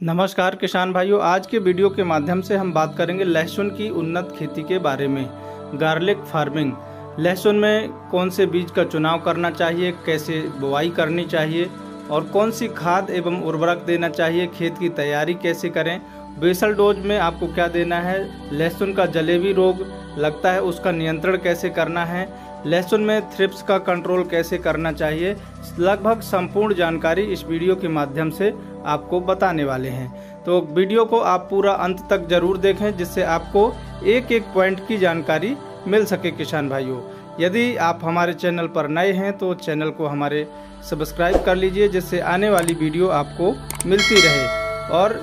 नमस्कार किसान भाइयों, आज के वीडियो के माध्यम से हम बात करेंगे लहसुन की उन्नत खेती के बारे में। गार्लिक फार्मिंग, लहसुन में कौन से बीज का चुनाव करना चाहिए, कैसे बुआई करनी चाहिए और कौन सी खाद एवं उर्वरक देना चाहिए, खेत की तैयारी कैसे करें, बेसल डोज में आपको क्या देना है, लहसुन का जलेबी रोग लगता है उसका नियंत्रण कैसे करना है, लहसुन में थ्रिप्स का कंट्रोल कैसे करना चाहिए, लगभग संपूर्ण जानकारी इस वीडियो के माध्यम से आपको बताने वाले हैं। तो वीडियो को आप पूरा अंत तक जरूर देखें, जिससे आपको एक एक पॉइंट की जानकारी मिल सके। किसान भाइयों, यदि आप हमारे चैनल पर नए हैं तो चैनल को हमारे सब्सक्राइब कर लीजिए, जिससे आने वाली वीडियो आपको मिलती रहे। और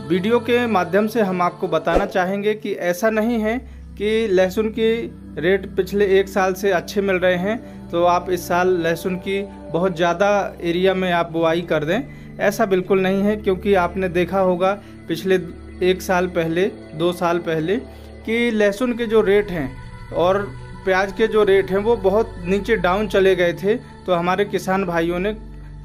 वीडियो के माध्यम से हम आपको बताना चाहेंगे कि ऐसा नहीं है कि लहसुन की रेट पिछले एक साल से अच्छे मिल रहे हैं तो आप इस साल लहसुन की बहुत ज़्यादा एरिया में आप बुआई कर दें, ऐसा बिल्कुल नहीं है। क्योंकि आपने देखा होगा पिछले एक साल पहले, 2 साल पहले कि लहसुन के जो रेट हैं और प्याज के जो रेट हैं वो बहुत नीचे डाउन चले गए थे, तो हमारे किसान भाइयों ने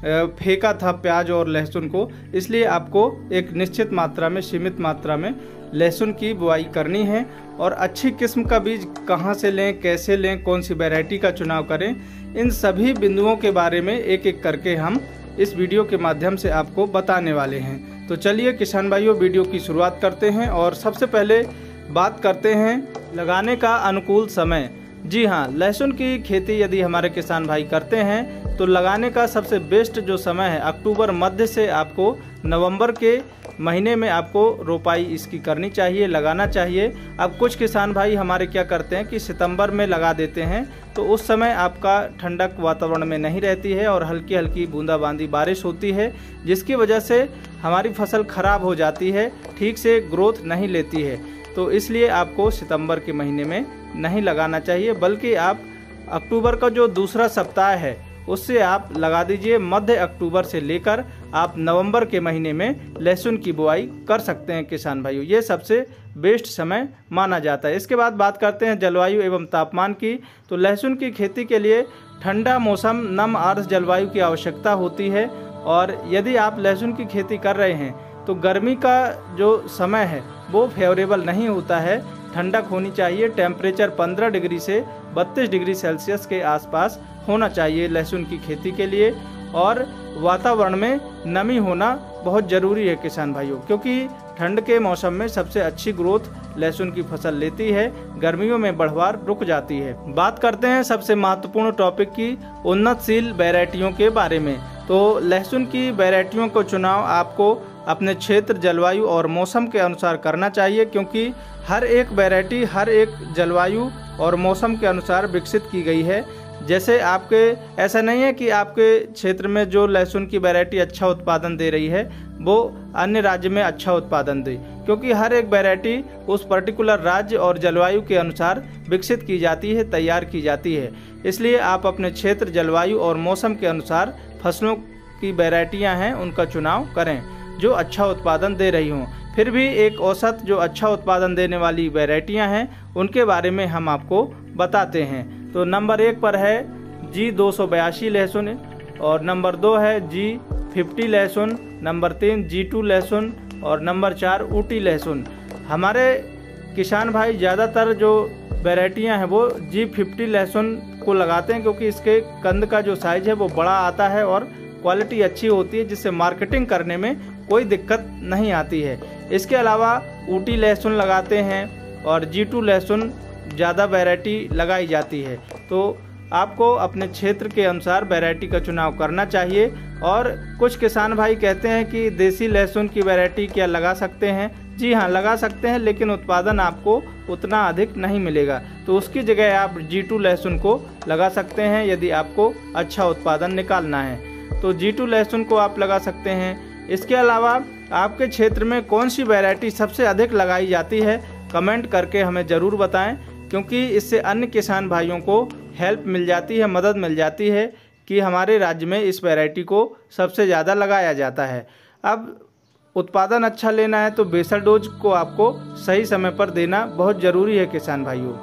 फेंका था प्याज और लहसुन को। इसलिए आपको एक निश्चित मात्रा में, सीमित मात्रा में लहसुन की बुआई करनी है। और अच्छी किस्म का बीज कहाँ से लें, कैसे लें, कौन सी वैरायटी का चुनाव करें, इन सभी बिंदुओं के बारे में एक एक करके हम इस वीडियो के माध्यम से आपको बताने वाले हैं। तो चलिए किसान भाइयों, वीडियो की शुरुआत करते हैं और सबसे पहले बात करते हैं लगाने का अनुकूल समय। जी हाँ, लहसुन की खेती यदि हमारे किसान भाई करते हैं तो लगाने का सबसे बेस्ट जो समय है अक्टूबर मध्य से आपको नवंबर के महीने में आपको रोपाई इसकी करनी चाहिए, लगाना चाहिए। अब कुछ किसान भाई हमारे क्या करते हैं कि सितंबर में लगा देते हैं, तो उस समय आपका ठंडक वातावरण में नहीं रहती है और हल्की हल्की बूंदाबांदी बारिश होती है, जिसकी वजह से हमारी फसल खराब हो जाती है, ठीक से ग्रोथ नहीं लेती है। तो इसलिए आपको सितंबर के महीने में नहीं लगाना चाहिए, बल्कि आप अक्टूबर का जो दूसरा सप्ताह है उससे आप लगा दीजिए। मध्य अक्टूबर से लेकर आप नवंबर के महीने में लहसुन की बुआई कर सकते हैं किसान भाइयों, ये सबसे बेस्ट समय माना जाता है। इसके बाद बात करते हैं जलवायु एवं तापमान की। तो लहसुन की खेती के लिए ठंडा मौसम, नम आर्द्र जलवायु की आवश्यकता होती है। और यदि आप लहसुन की खेती कर रहे हैं तो गर्मी का जो समय है वो फेवरेबल नहीं होता है, ठंडक होनी चाहिए। टेम्परेचर 15 डिग्री से 32 डिग्री सेल्सियस के आसपास होना चाहिए लहसुन की खेती के लिए। और वातावरण में नमी होना बहुत ज़रूरी है किसान भाइयों, क्योंकि ठंड के मौसम में सबसे अच्छी ग्रोथ लहसुन की फसल लेती है, गर्मियों में बढ़वार रुक जाती है। बात करते हैं सबसे महत्वपूर्ण टॉपिक की, उन्नतशील वैरायटियों के बारे में। तो लहसुन की वैरायटियों को चुनाव आपको अपने क्षेत्र, जलवायु और मौसम के अनुसार करना चाहिए, क्योंकि हर एक वैरायटी हर एक जलवायु और मौसम के अनुसार विकसित की गई है। जैसे आपके ऐसा नहीं है कि आपके क्षेत्र में जो लहसुन की वैरायटी अच्छा उत्पादन दे रही है वो अन्य राज्य में अच्छा उत्पादन दे, क्योंकि हर एक वैरायटी उस पर्टिकुलर राज्य और जलवायु के अनुसार विकसित की जाती है, तैयार की जाती है। इसलिए आप अपने क्षेत्र, जलवायु और मौसम के अनुसार फसलों की वैरायटियाँ हैं उनका चुनाव करें जो अच्छा उत्पादन दे रही हों। फिर भी एक औसत जो अच्छा उत्पादन देने वाली वैरायटियां हैं उनके बारे में हम आपको बताते हैं। तो नंबर 1 पर है G282 लहसुन, और नंबर 2 है G50 लहसुन, नंबर 3 G2 लहसुन और नंबर 4 ऊटी लहसुन। हमारे किसान भाई ज़्यादातर जो वैरायटियां हैं वो G50 लहसुन को लगाते हैं, क्योंकि इसके कंद का जो साइज है वो बड़ा आता है और क्वालिटी अच्छी होती है, जिससे मार्केटिंग करने में कोई दिक्कत नहीं आती है। इसके अलावा ऊटी लहसुन लगाते हैं और G2 लहसुन ज़्यादा वैरायटी लगाई जाती है। तो आपको अपने क्षेत्र के अनुसार वैरायटी का चुनाव करना चाहिए। और कुछ किसान भाई कहते हैं कि देसी लहसुन की वैरायटी क्या लगा सकते हैं? जी हाँ, लगा सकते हैं, लेकिन उत्पादन आपको उतना अधिक नहीं मिलेगा। तो उसकी जगह आप G2 लहसुन को लगा सकते हैं यदि आपको अच्छा उत्पादन निकालना है, तो G2 लहसुन को आप लगा सकते हैं। इसके अलावा आपके क्षेत्र में कौन सी वैरायटी सबसे अधिक लगाई जाती है, कमेंट करके हमें ज़रूर बताएं, क्योंकि इससे अन्य किसान भाइयों को हेल्प मिल जाती है, मदद मिल जाती है कि हमारे राज्य में इस वैरायटी को सबसे ज़्यादा लगाया जाता है। अब उत्पादन अच्छा लेना है तो बेसल डोज को आपको सही समय पर देना बहुत ज़रूरी है किसान भाइयों।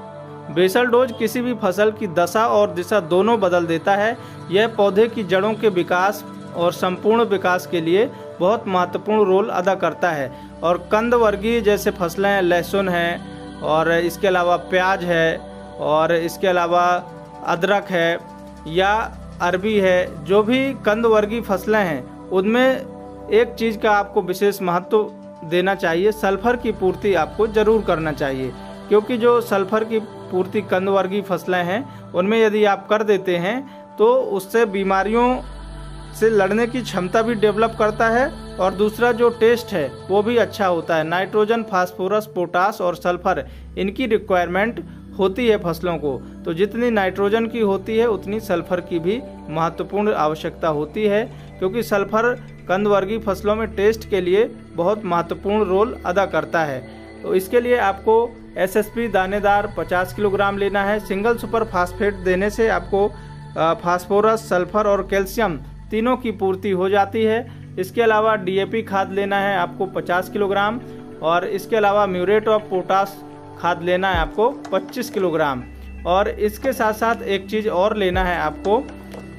बेसल डोज किसी भी फसल की दशा और दिशा दोनों बदल देता है। यह पौधे की जड़ों के विकास और संपूर्ण विकास के लिए बहुत महत्वपूर्ण रोल अदा करता है। और कंद वर्गीय जैसे फसलें लहसुन है, और इसके अलावा प्याज है, और इसके अलावा अदरक है या अरबी है, जो भी कंद वर्गीय फसलें हैं उनमें एक चीज़ का आपको विशेष महत्व देना चाहिए, सल्फर की पूर्ति आपको ज़रूर करना चाहिए। क्योंकि जो सल्फर की पूर्ति कंद वर्गीय फसलें हैं उनमें यदि आप कर देते हैं तो उससे बीमारियों से लड़ने की क्षमता भी डेवलप करता है, और दूसरा जो टेस्ट है वो भी अच्छा होता है। नाइट्रोजन, फास्फोरस, पोटास और सल्फर इनकी रिक्वायरमेंट होती है फसलों को, तो जितनी नाइट्रोजन की होती है उतनी सल्फर की भी महत्वपूर्ण आवश्यकता होती है, क्योंकि सल्फर कंद वर्गीय फसलों में टेस्ट के लिए बहुत महत्वपूर्ण रोल अदा करता है। तो इसके लिए आपको एसएसपी दानेदार 50 किलोग्राम लेना है। सिंगल सुपर फास्फेट देने से आपको फास्फोरस, सल्फर और कैल्शियम तीनों की पूर्ति हो जाती है। इसके अलावा डीएपी खाद लेना है आपको 50 किलोग्राम, और इसके अलावा म्यूरेट ऑफ पोटास खाद लेना है आपको 25 किलोग्राम। और इसके साथ साथ एक चीज़ और लेना है आपको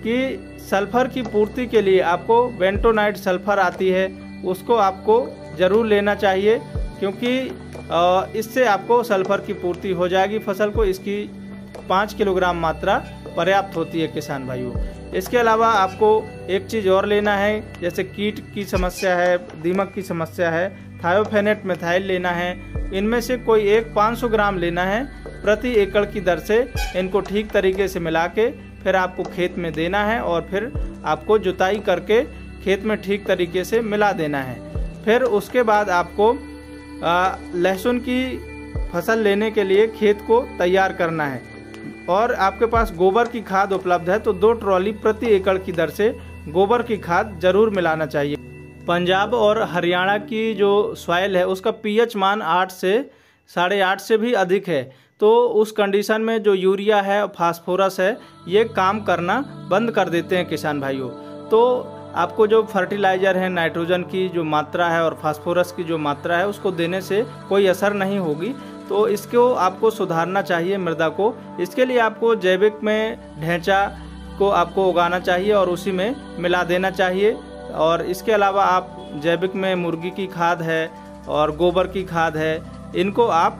कि सल्फर की पूर्ति के लिए आपको बेंटोनाइट सल्फर आती है, उसको आपको ज़रूर लेना चाहिए, क्योंकि इससे आपको सल्फर की पूर्ति हो जाएगी फसल को। इसकी 5 किलोग्राम मात्रा पर्याप्त होती है किसान भाइयों। इसके अलावा आपको एक चीज़ और लेना है, जैसे कीट की समस्या है, दीमक की समस्या है, थायोफेनेट मिथाइल लेना है। इनमें से कोई एक 500 ग्राम लेना है प्रति एकड़ की दर से। इनको ठीक तरीके से मिला के फिर आपको खेत में देना है, और फिर आपको जुताई करके खेत में ठीक तरीके से मिला देना है। फिर उसके बाद आपको लहसुन की फसल लेने के लिए खेत को तैयार करना है, और आपके पास गोबर की खाद उपलब्ध है तो 2 ट्रॉली प्रति एकड़ की दर से गोबर की खाद जरूर मिलाना चाहिए। पंजाब और हरियाणा की जो सॉइल है उसका पीएच मान 8 से 8.5 से भी अधिक है, तो उस कंडीशन में जो यूरिया है और फास्फोरस है ये काम करना बंद कर देते हैं किसान भाइयों। तो आपको जो फर्टिलाइज़र है, नाइट्रोजन की जो मात्रा है और फास्फोरस की जो मात्रा है उसको देने से कोई असर नहीं होगी, तो इसको आपको सुधारना चाहिए मृदा को। इसके लिए आपको जैविक में ढैंचा को आपको उगाना चाहिए और उसी में मिला देना चाहिए। और इसके अलावा आप जैविक में मुर्गी की खाद है और गोबर की खाद है, इनको आप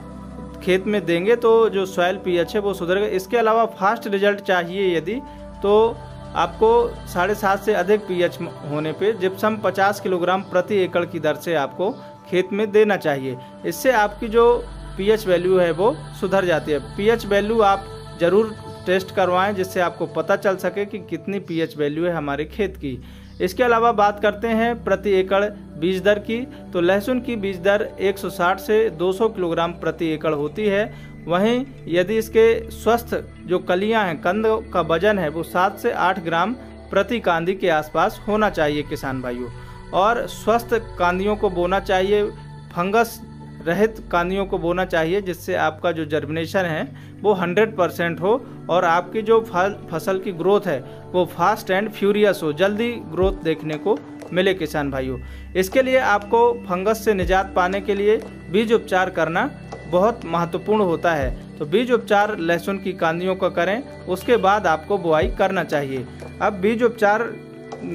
खेत में देंगे तो जो सॉइल पीएच है वो सुधरेगा। इसके अलावा फास्ट रिजल्ट चाहिए यदि, तो आपको 7.5 से अधिक पीएच होने पे जिप्सम 50 किलोग्राम प्रति एकड़ की दर से आपको खेत में देना चाहिए। इससे आपकी जो पीएच वैल्यू है वो सुधर जाती है। पीएच वैल्यू आप ज़रूर टेस्ट करवाएं, जिससे आपको पता चल सके कि कितनी पीएच वैल्यू है हमारे खेत की। इसके अलावा बात करते हैं प्रति एकड़ बीज दर की, तो लहसुन की बीज दर 160 से 200 किलोग्राम प्रति एकड़ होती है। वहीं यदि इसके स्वस्थ जो कलियां हैं, कंद का वजन है वो 7 से 8 ग्राम प्रति कांदी के आसपास होना चाहिए किसान भाइयों। और स्वस्थ कांदियों को बोना चाहिए, फंगस रहित कांदियों को बोना चाहिए, जिससे आपका जो जर्मिनेशन है वो 100% हो और आपकी जो फसल की ग्रोथ है वो फास्ट एंड फ्यूरियस हो, जल्दी ग्रोथ देखने को मिले किसान भाइयों। इसके लिए आपको फंगस से निजात पाने के लिए बीज उपचार करना बहुत महत्वपूर्ण होता है। तो बीज उपचार लहसुन की कांदियों का करें, उसके बाद आपको बुआई करना चाहिए। अब बीज उपचार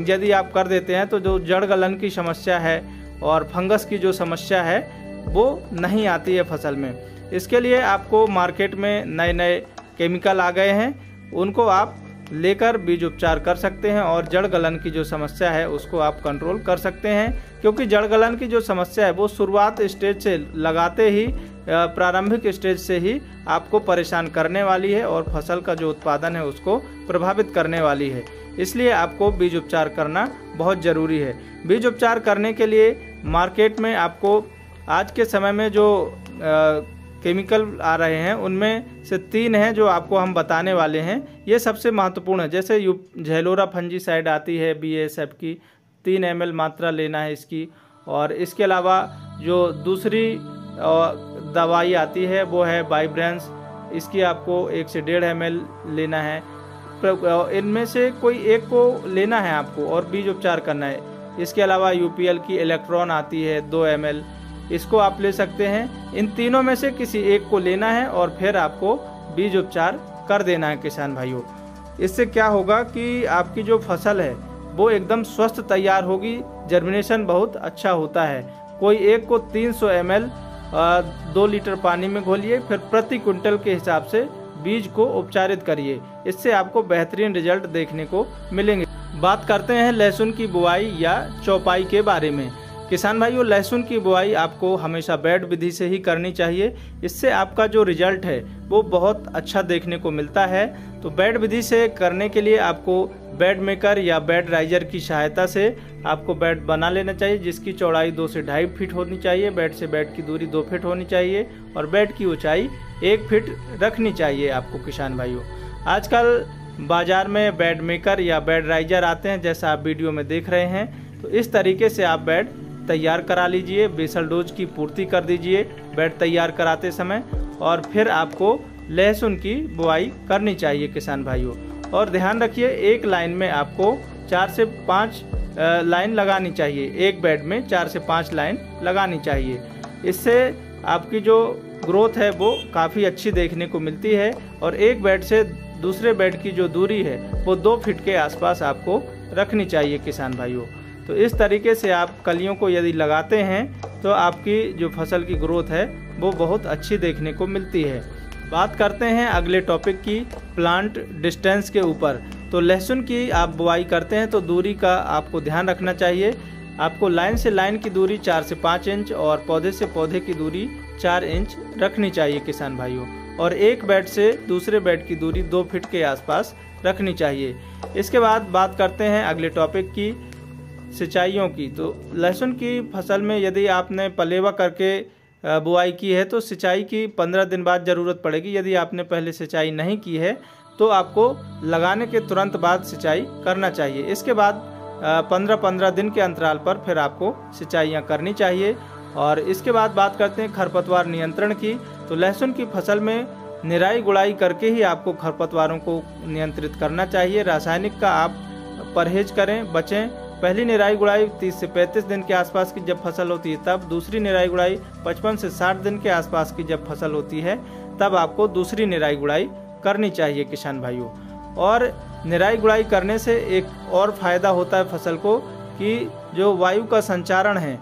यदि आप कर देते हैं तो जो जड़ गलन की समस्या है और फंगस की जो समस्या है वो नहीं आती है फसल में। इसके लिए आपको मार्केट में नए नए केमिकल आ गए हैं, उनको आप लेकर बीज उपचार कर सकते हैं और जड़ गलन की जो समस्या है उसको आप कंट्रोल कर सकते हैं। क्योंकि जड़ गलन की जो समस्या है वो शुरुआत स्टेज से लगाते ही प्रारंभिक स्टेज से ही आपको परेशान करने वाली है और फसल का जो उत्पादन है उसको प्रभावित करने वाली है। इसलिए आपको बीज उपचार करना बहुत ज़रूरी है। बीज उपचार करने के लिए मार्केट में आपको आज के समय में जो केमिकल आ रहे हैं उनमें से 3 हैं जो आपको हम बताने वाले हैं। ये सबसे महत्वपूर्ण है। जैसे झेलोरा फंजीसाइड आती है BASF की, 3 ml मात्रा लेना है इसकी। और इसके अलावा जो दूसरी दवाई आती है वो है वाइब्रेंस, इसकी आपको 1 से 1.5 ml लेना है। इनमें से कोई एक को लेना है आपको और बीज उपचार करना है। इसके अलावा UPL की इलेक्ट्रॉन आती है 2 ml, इसको आप ले सकते हैं। इन तीनों में से किसी एक को लेना है और फिर आपको बीज उपचार कर देना है किसान भाइयों। इससे क्या होगा कि आपकी जो फसल है वो एकदम स्वस्थ तैयार होगी, जर्मिनेशन बहुत अच्छा होता है। कोई एक को 300 ml 2 लीटर पानी में घोलिए, फिर प्रति क्विंटल के हिसाब से बीज को उपचारित करिए। इससे आपको बेहतरीन रिजल्ट देखने को मिलेंगे। बात करते हैं लहसुन की बुआई या चौपाई के बारे में। किसान भाइयों, लहसुन की बुआई आपको हमेशा बेड विधि से ही करनी चाहिए। इससे आपका जो रिजल्ट है वो बहुत अच्छा देखने को मिलता है। तो बेड विधि से करने के लिए आपको बेड मेकर या बेड राइजर की सहायता से आपको बेड बना लेना चाहिए, जिसकी चौड़ाई 2 से 2.5 फीट होनी चाहिए। बेड से बेड की दूरी 2 फीट होनी चाहिए और बेड की ऊंचाई 1 फीट रखनी चाहिए आपको। किसान भाइयों, आजकल बाजार में बेड मेकर या बेड राइजर आते हैं, जैसा आप वीडियो में देख रहे हैं। तो इस तरीके से आप बेड तैयार करा लीजिए, बेसल डोज की पूर्ति कर दीजिए बेड तैयार कराते समय, और फिर आपको लहसुन की बुआई करनी चाहिए किसान भाइयों। और ध्यान रखिए, एक लाइन में आपको 4 से 5 लाइन लगानी चाहिए। एक बेड में 4 से 5 लाइन लगानी चाहिए। इससे आपकी जो ग्रोथ है वो काफ़ी अच्छी देखने को मिलती है। और एक बेड से दूसरे बेड की जो दूरी है वो 2 फीट के आसपास आपको रखनी चाहिए किसान भाइयों। तो इस तरीके से आप कलियों को यदि लगाते हैं तो आपकी जो फसल की ग्रोथ है वो बहुत अच्छी देखने को मिलती है। बात करते हैं अगले टॉपिक की, प्लांट डिस्टेंस के ऊपर। तो लहसुन की आप बुआई करते हैं तो दूरी का आपको ध्यान रखना चाहिए। आपको लाइन से लाइन की दूरी 4 से 5 इंच और पौधे से पौधे की दूरी 4 इंच रखनी चाहिए किसान भाइयों। और एक बेड से दूसरे बेड की दूरी 2 फीट के आसपास रखनी चाहिए। इसके बाद बात करते हैं अगले टॉपिक की, सिंचाइयों की। तो लहसुन की फसल में यदि आपने पलेवा करके बुआई की है तो सिंचाई की 15 दिन बाद ज़रूरत पड़ेगी। यदि आपने पहले सिंचाई नहीं की है तो आपको लगाने के तुरंत बाद सिंचाई करना चाहिए। इसके बाद 15-15 दिन के अंतराल पर फिर आपको सिंचाइयाँ करनी चाहिए। और इसके बाद बात करते हैं खरपतवार नियंत्रण की। तो लहसुन की फसल में निराई गुड़ाई करके ही आपको खरपतवारों को नियंत्रित करना चाहिए। रासायनिक का आप परहेज करें, बचें। पहली निराई गुड़ाई 30 से 35 दिन के आसपास की जब फसल होती है तब, दूसरी निराई गुड़ाई 55 से 60 दिन के आसपास की जब फसल होती है तब आपको दूसरी निराई गुड़ाई करनी चाहिए किसान भाइयों। और निराई गुड़ाई करने से एक और फायदा होता है फसल को कि जो वायु का संचारण है,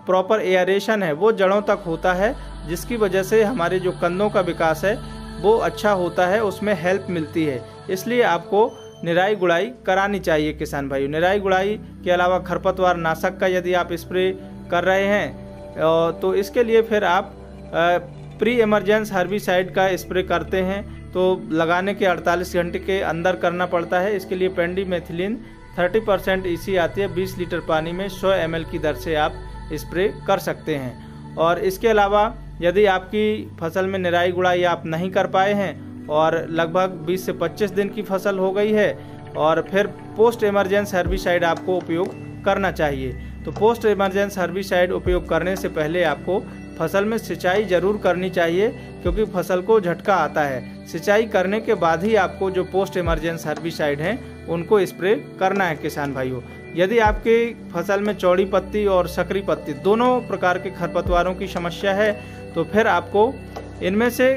प्रॉपर एयरेशन है, वो जड़ों तक होता है, जिसकी वजह से हमारे जो कंदों का विकास है वो अच्छा होता है, उसमें हेल्प मिलती है। इसलिए आपको निराई गुड़ाई करानी चाहिए किसान भाइयों। निराई गुड़ाई के अलावा खरपतवार नाशक का यदि आप स्प्रे कर रहे हैं तो इसके लिए फिर आप प्री इमरजेंस हर्बिसाइड का स्प्रे करते हैं तो लगाने के 48 घंटे के अंदर करना पड़ता है। इसके लिए पेंडिमेथिलिन 30% EC आती है। 20 लीटर पानी में 100 ml की दर से आप स्प्रे कर सकते हैं। और इसके अलावा यदि आपकी फसल में निराई गुड़ाई आप नहीं कर पाए हैं और लगभग 20 से 25 दिन की फसल हो गई है और फिर पोस्ट इमरजेंस हर्बिसाइड आपको उपयोग करना चाहिए। तो पोस्ट इमरजेंस हर्बिसाइड उपयोग करने से पहले आपको फसल में सिंचाई जरूर करनी चाहिए, क्योंकि फसल को झटका आता है। सिंचाई करने के बाद ही आपको जो पोस्ट इमरजेंस हर्बिसाइड हैं उनको स्प्रे करना है किसान भाइयों। यदि आपकी फसल में चौड़ी पत्ती और सकरी पत्ती दोनों प्रकार के खरपतवारों की समस्या है तो फिर आपको इनमें से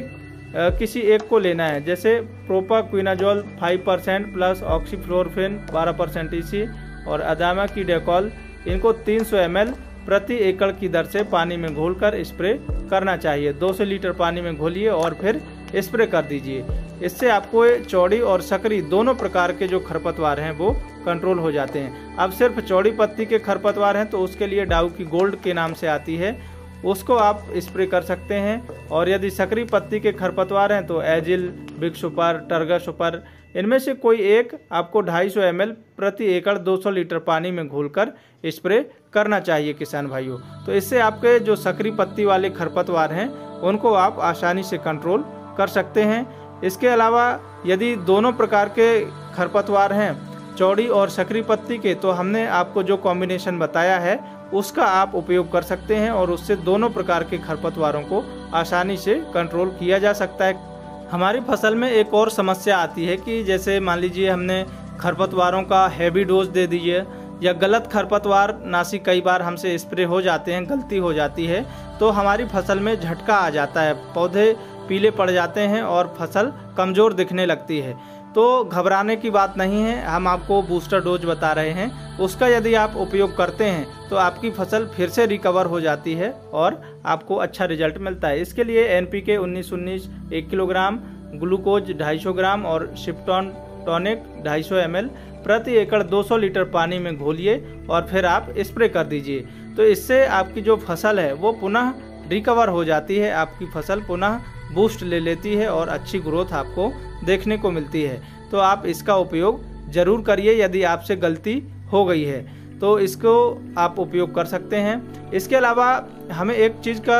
किसी एक को लेना है, जैसे प्रोपाक्विनाजोल 5% प्लस ऑक्सीफ्लोरोफिन 12% EC और अदामा की डेकॉल, इनको 300 ml प्रति एकड़ की दर से पानी में घोलकर स्प्रे करना चाहिए। 200 लीटर पानी में घोलिए और फिर स्प्रे कर दीजिए। इससे आपको चौड़ी और सकरी दोनों प्रकार के जो खरपतवार हैं वो कंट्रोल हो जाते हैं। अब सिर्फ चौड़ी पत्ती के खरपतवार हैं तो उसके लिए डाउ की गोल्ड के नाम से आती है, उसको आप स्प्रे कर सकते हैं। और यदि सकरी पत्ती के खरपतवार हैं तो एजिल, बिग सुपर, टर्गा सुपर, इनमें से कोई एक आपको 250 ml प्रति एकड़ 200 लीटर पानी में घोलकर स्प्रे करना चाहिए किसान भाइयों। तो इससे आपके जो सकरी पत्ती वाले खरपतवार हैं उनको आप आसानी से कंट्रोल कर सकते हैं। इसके अलावा यदि दोनों प्रकार के खरपतवार हैं, चौड़ी और सकरी पत्ती के, तो हमने आपको जो कॉम्बिनेशन बताया है उसका आप उपयोग कर सकते हैं और उससे दोनों प्रकार के खरपतवारों को आसानी से कंट्रोल किया जा सकता है। हमारी फसल में एक और समस्या आती है कि जैसे मान लीजिए हमने खरपतवारों का हैवी डोज दे दीजिए या गलत खरपतवार नाशी कई बार हमसे स्प्रे हो जाते हैं, गलती हो जाती है तो हमारी फसल में झटका आ जाता है, पौधे पीले पड़ जाते हैं और फसल कमज़ोर दिखने लगती है। तो घबराने की बात नहीं है, हम आपको बूस्टर डोज बता रहे हैं। उसका यदि आप उपयोग करते हैं तो आपकी फसल फिर से रिकवर हो जाती है और आपको अच्छा रिजल्ट मिलता है। इसके लिए NPK 19-19 1 किलोग्राम, ग्लूकोज 250 ग्राम और शिफ्टोन टॉनिक 250 ml प्रति एकड़ 200 लीटर पानी में घोलिए और फिर आप स्प्रे कर दीजिए। तो इससे आपकी जो फसल है वो पुनः रिकवर हो जाती है, आपकी फसल पुनः बूस्ट ले लेती है और अच्छी ग्रोथ आपको देखने को मिलती है। तो आप इसका उपयोग ज़रूर करिए। यदि आपसे गलती हो गई है तो इसको आप उपयोग कर सकते हैं। इसके अलावा हमें एक चीज़ का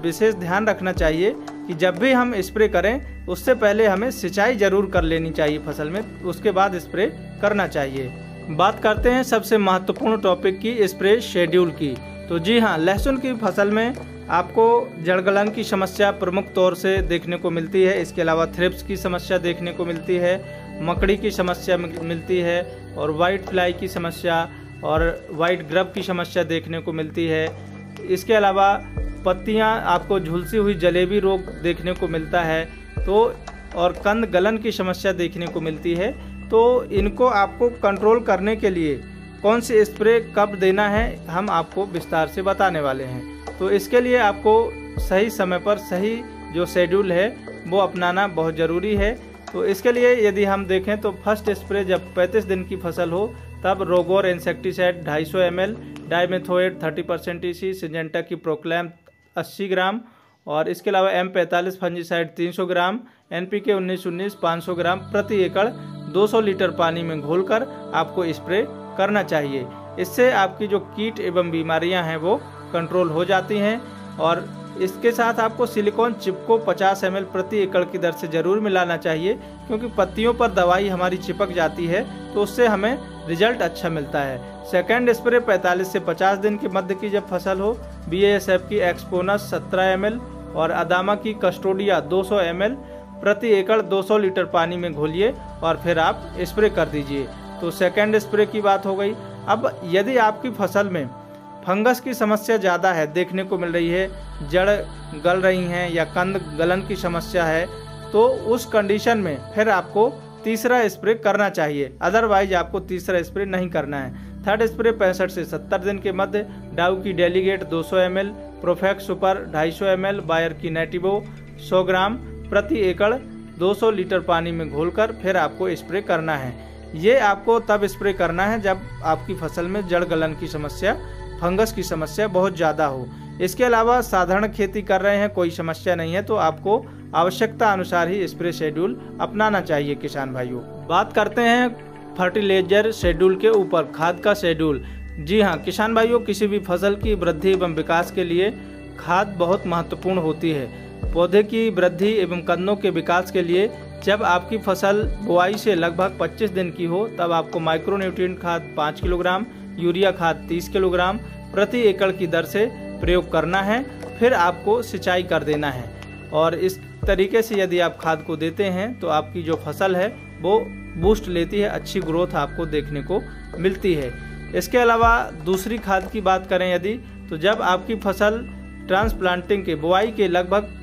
विशेष ध्यान रखना चाहिए कि जब भी हम स्प्रे करें उससे पहले हमें सिंचाई ज़रूर कर लेनी चाहिए फसल में, उसके बाद स्प्रे करना चाहिए। बात करते हैं सबसे महत्वपूर्ण टॉपिक की, स्प्रे शेड्यूल की। तो जी हाँ, लहसुन की फसल में आपको जड़गलन की समस्या प्रमुख तौर से देखने को मिलती है। इसके अलावा थ्रिप्स की समस्या देखने को मिलती है, मकड़ी की समस्या मिलती है और वाइट फ्लाई की समस्या और वाइट ग्रब की समस्या देखने को मिलती है। इसके अलावा पत्तियां आपको झुलसी हुई जलेबी रोग देखने को मिलता है तो और कंद गलन की समस्या देखने को मिलती है। तो इनको आपको कंट्रोल करने के लिए कौन सी स्प्रे कब देना है हम आपको विस्तार से बताने वाले हैं। तो इसके लिए आपको सही समय पर सही जो शेड्यूल है वो अपनाना बहुत ज़रूरी है। तो इसके लिए यदि हम देखें तो फर्स्ट स्प्रे जब 35 दिन की फसल हो तब रोगोर insecticide 250 ml, dimethoate 30% EC, Syngenta की प्रोक्लैम 80 ग्राम और इसके अलावा M45 फंजीसाइड 300 ग्राम, NPK 19-19 500 ग्राम प्रति एकड़ 200 लीटर पानी में घोलकर आपको स्प्रे करना चाहिए। इससे आपकी जो कीट एवं बीमारियां हैं वो कंट्रोल हो जाती हैं। और इसके साथ आपको सिलिकॉन चिप को 50 ml प्रति एकड़ की दर से ज़रूर मिलाना चाहिए, क्योंकि पत्तियों पर दवाई हमारी चिपक जाती है तो उससे हमें रिजल्ट अच्छा मिलता है। सेकेंड स्प्रे 45 से 50 दिन के मध्य की जब फसल हो, BASF की एक्सपोनस 17 ml और अदामा की कस्टोडिया 200 ml प्रति एकड़ 200 लीटर पानी में घोलिए और फिर आप स्प्रे कर दीजिए। तो सेकेंड स्प्रे की बात हो गई। अब यदि आपकी फसल में फंगस की समस्या ज़्यादा है देखने को मिल रही है, जड़ गल रही हैं या कंद गलन की समस्या है, तो उस कंडीशन में फिर आपको तीसरा स्प्रे करना चाहिए, अदरवाइज आपको तीसरा स्प्रे नहीं करना है। थर्ड स्प्रे 65 से 70 दिन के मध्य डाउ की delegate 200 ml, Profex super 250 ml, Bayer की नेटिवो 100 ग्राम प्रति एकड़ 200 लीटर पानी में घोलकर फिर आपको स्प्रे करना है। ये आपको तब स्प्रे करना है जब आपकी फसल में जड़ गलन की समस्या, फंगस की समस्या बहुत ज़्यादा हो। इसके अलावा साधारण खेती कर रहे हैं, कोई समस्या नहीं है, तो आपको आवश्यकता अनुसार ही स्प्रे शेड्यूल अपनाना चाहिए किसान भाइयों। बात करते हैं फर्टिलाइजर शेड्यूल के ऊपर, खाद का शेड्यूल। जी हाँ किसान भाइयों, किसी भी फसल की वृद्धि एवं विकास के लिए खाद बहुत महत्वपूर्ण होती है। पौधे की वृद्धि एवं कंदों के विकास के लिए जब आपकी फसल बुआई से लगभग 25 दिन की हो तब आपको माइक्रोन्यूट्रिएंट खाद 5 किलोग्राम, यूरिया खाद 30 किलोग्राम प्रति एकड़ की दर से प्रयोग करना है। फिर आपको सिंचाई कर देना है और इस तरीके से यदि आप खाद को देते हैं तो आपकी जो फसल है वो बूस्ट लेती है, अच्छी ग्रोथ आपको देखने को मिलती है। इसके अलावा दूसरी खाद की बात करें यदि, तो जब आपकी फसल ट्रांसप्लांटिंग के बुआई के लगभग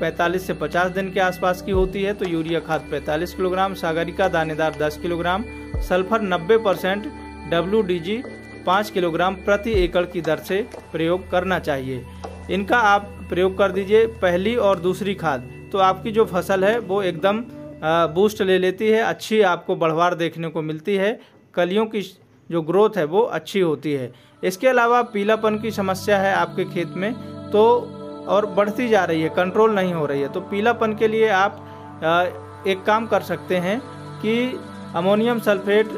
45 से 50 दिन के आसपास की होती है तो यूरिया खाद 45 किलोग्राम, सागरिका दानेदार 10 किलोग्राम, सल्फर 90%, WDG 5 किलोग्राम प्रति एकड़ की दर से प्रयोग करना चाहिए। इनका आप प्रयोग कर दीजिए पहली और दूसरी खाद, तो आपकी जो फसल है वो एकदम बूस्ट ले लेती है, अच्छी आपको बढ़वार देखने को मिलती है, कलियों की जो ग्रोथ है वो अच्छी होती है। इसके अलावा पीलापन की समस्या है आपके खेत में तो और बढ़ती जा रही है, कंट्रोल नहीं हो रही है, तो पीलापन के लिए आप एक काम कर सकते हैं कि अमोनियम सल्फेट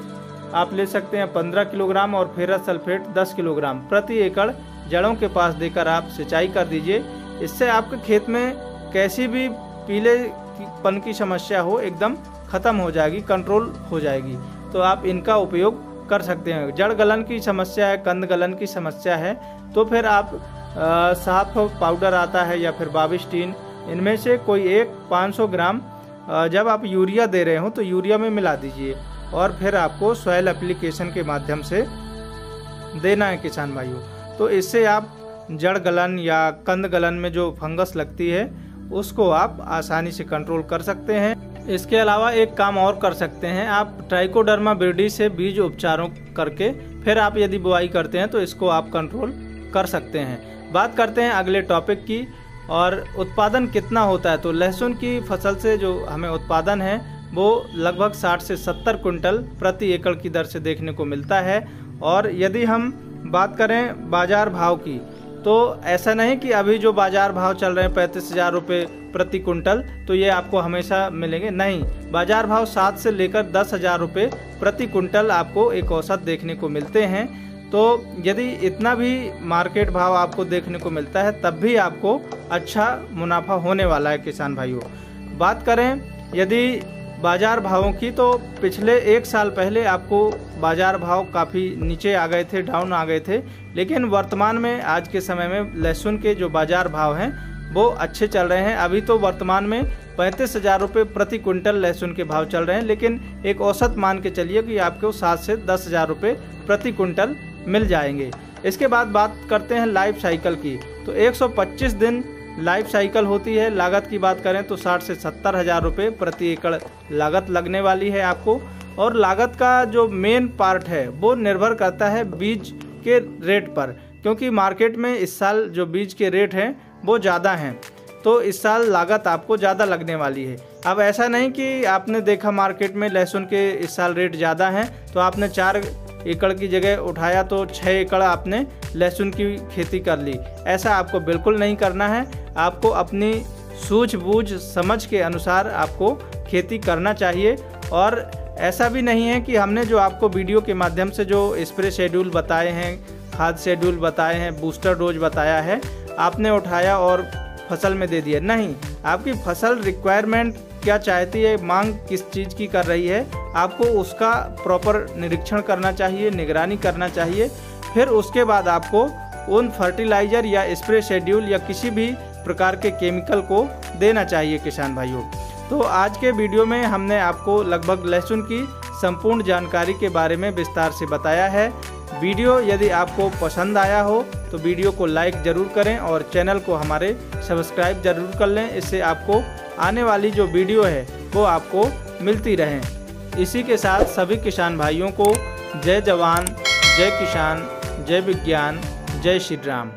आप ले सकते हैं 15 किलोग्राम और फेरस सल्फेट 10 किलोग्राम प्रति एकड़ जड़ों के पास देकर आप सिंचाई कर दीजिए। इससे आपके खेत में कैसी भी पीलेपन की समस्या हो एकदम ख़त्म हो जाएगी, कंट्रोल हो जाएगी। तो आप इनका उपयोग कर सकते हैं। जड़ गलन की समस्या है, कंद गलन की समस्या है तो फिर आप साफ पाउडर आता है या फिर बाविस्टीन, इनमें से कोई एक 500 ग्राम जब आप यूरिया दे रहे हो तो यूरिया में मिला दीजिए और फिर आपको सॉइल एप्लीकेशन के माध्यम से देना है किसान भाइयों। तो इससे आप जड़ गलन या कंद गलन में जो फंगस लगती है उसको आप आसानी से कंट्रोल कर सकते हैं। इसके अलावा एक काम और कर सकते हैं, आप ट्राइकोडर्मा विरिडी से बीज उपचारों करके फिर आप यदि बुआई करते हैं तो इसको आप कंट्रोल कर सकते हैं। बात करते हैं अगले टॉपिक की, और उत्पादन कितना होता है। तो लहसुन की फसल से जो हमें उत्पादन है वो लगभग 60 से 70 कुंटल प्रति एकड़ की दर से देखने को मिलता है। और यदि हम बात करें बाजार भाव की, तो ऐसा नहीं कि अभी जो बाजार भाव चल रहे हैं 35,000 रुपये प्रति कुंटल, तो ये आपको हमेशा मिलेंगे, नहीं। बाजार भाव 7 से लेकर 10,000 रुपये प्रति कुंटल आपको एक औसत देखने को मिलते हैं। तो यदि इतना भी मार्केट भाव आपको देखने को मिलता है तब भी आपको अच्छा मुनाफा होने वाला है किसान भाइयों। बात करें यदि बाजार भावों की, तो पिछले 1 साल पहले आपको बाजार भाव काफ़ी नीचे आ गए थे, डाउन आ गए थे, लेकिन वर्तमान में आज के समय में लहसुन के जो बाजार भाव हैं वो अच्छे चल रहे हैं। अभी तो वर्तमान में 35,000 रुपये प्रति कुंटल लहसुन के भाव चल रहे हैं, लेकिन एक औसत मान के चलिए कि आपको 7 से 10,000 रुपये प्रति कुंटल मिल जाएंगे। इसके बाद बात करते हैं लाइफ साइकिल की, तो 125 दिन लाइफ साइकिल होती है। लागत की बात करें तो 60 से 70,000 रुपये प्रति एकड़ लागत लगने वाली है आपको। और लागत का जो मेन पार्ट है वो निर्भर करता है बीज के रेट पर, क्योंकि मार्केट में इस साल जो बीज के रेट हैं वो ज़्यादा हैं, तो इस साल लागत आपको ज़्यादा लगने वाली है। अब ऐसा नहीं कि आपने देखा मार्केट में लहसुन के इस साल रेट ज़्यादा हैं तो आपने 4 एकड़ की जगह उठाया तो 6 एकड़ आपने लहसुन की खेती कर ली। ऐसा आपको बिल्कुल नहीं करना है। आपको अपनी सूझबूझ समझ के अनुसार आपको खेती करना चाहिए। और ऐसा भी नहीं है कि हमने जो आपको वीडियो के माध्यम से जो स्प्रे शेड्यूल बताए हैं, खाद शेड्यूल बताए हैं, बूस्टर डोज बताया है, आपने उठाया और फसल में दे दिया। नहीं, आपकी फसल रिक्वायरमेंट क्या चाहती है, मांग किस चीज़ की कर रही है, आपको उसका प्रॉपर निरीक्षण करना चाहिए, निगरानी करना चाहिए। फिर उसके बाद आपको उन फर्टिलाइज़र या स्प्रे शेड्यूल या किसी भी प्रकार के केमिकल को देना चाहिए किसान भाइयों। तो आज के वीडियो में हमने आपको लगभग लहसुन की संपूर्ण जानकारी के बारे में विस्तार से बताया है। वीडियो यदि आपको पसंद आया हो तो वीडियो को लाइक ज़रूर करें और चैनल को हमारे सब्सक्राइब ज़रूर कर लें। इससे आपको आने वाली जो वीडियो है वो आपको मिलती रहें। इसी के साथ सभी किसान भाइयों को जय जवान, जय किसान, जय विज्ञान, जय श्री राम।